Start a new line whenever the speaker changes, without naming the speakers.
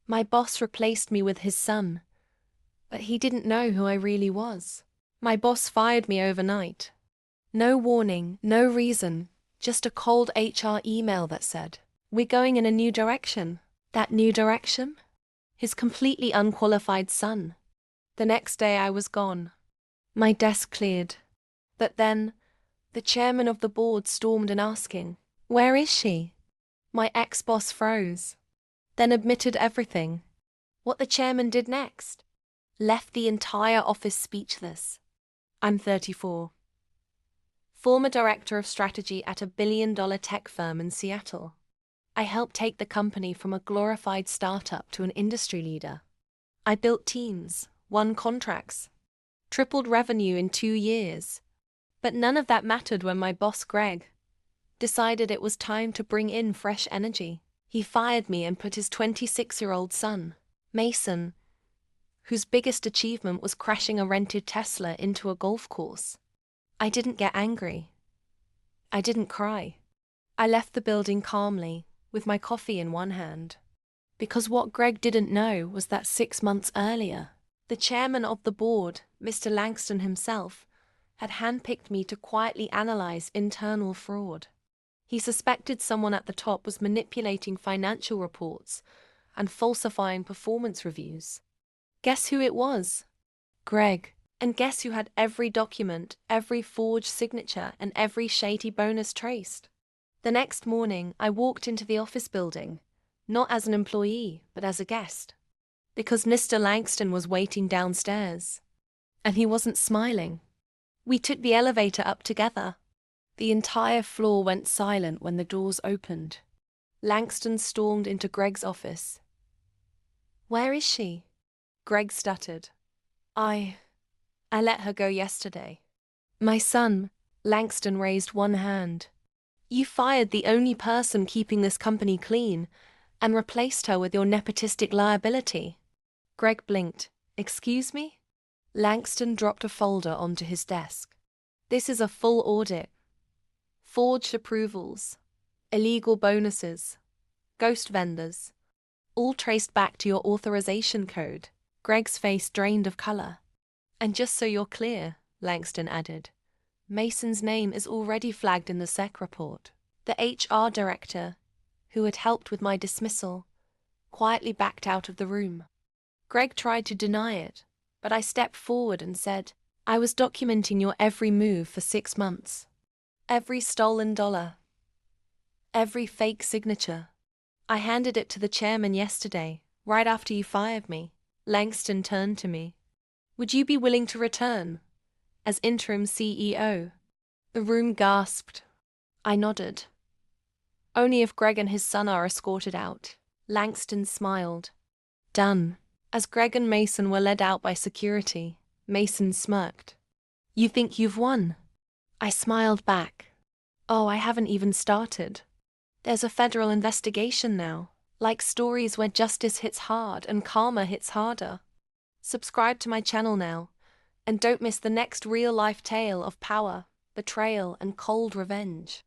My boss replaced me with his son, but he didn't know who I really was. My boss fired me overnight. No warning, no reason, just a cold HR email that said, "We're going in a new direction." That new direction? His completely unqualified son. The next day I was gone. My desk cleared. But then, the chairman of the board stormed in asking, "Where is she?" My ex-boss froze, then admitted everything. What the chairman did next left the entire office speechless. I'm 34. Former director of strategy at a billion-dollar tech firm in Seattle. I helped take the company from a glorified startup to an industry leader. I built teams, won contracts, tripled revenue in 2 years. But none of that mattered when my boss, Greg, decided it was time to bring in fresh energy. He fired me and put his 26-year-old son, Mason, whose biggest achievement was crashing a rented Tesla into a golf course. I didn't get angry. I didn't cry. I left the building calmly, with my coffee in one hand. Because what Greg didn't know was that 6 months earlier, the chairman of the board, Mr. Langston himself, had handpicked me to quietly analyze internal fraud. He suspected someone at the top was manipulating financial reports and falsifying performance reviews. Guess who it was? Greg. And guess who had every document, every forged signature, and every shady bonus traced? The next morning, I walked into the office building, not as an employee, but as a guest. Because Mr. Langston was waiting downstairs. And he wasn't smiling. We took the elevator up together. The entire floor went silent when the doors opened. Langston stormed into Greg's office. "Where is she?" Greg stuttered. I let her go yesterday." "My son," Langston raised one hand. "You fired the only person keeping this company clean and replaced her with your nepotistic liability." Greg blinked. "Excuse me?" Langston dropped a folder onto his desk. "This is a full audit. Forged approvals, illegal bonuses, ghost vendors, all traced back to your authorization code." Greg's face drained of color. "And just so you're clear," Langston added, "Mason's name is already flagged in the SEC report." The HR director, who had helped with my dismissal, quietly backed out of the room. Greg tried to deny it, but I stepped forward and said, "I was documenting your every move for 6 months. Every stolen dollar. Every fake signature. I handed it to the chairman yesterday, right after you fired me." Langston turned to me. "Would you be willing to return as interim CEO?" The room gasped. I nodded. "Only if Greg and his son are escorted out." Langston smiled. "Done." As Greg and Mason were led out by security, Mason smirked. "You think you've won?" I smiled back. "Oh, I haven't even started. There's a federal investigation now, like stories where justice hits hard and karma hits harder. Subscribe to my channel now, and don't miss the next real-life tale of power, betrayal, and cold revenge.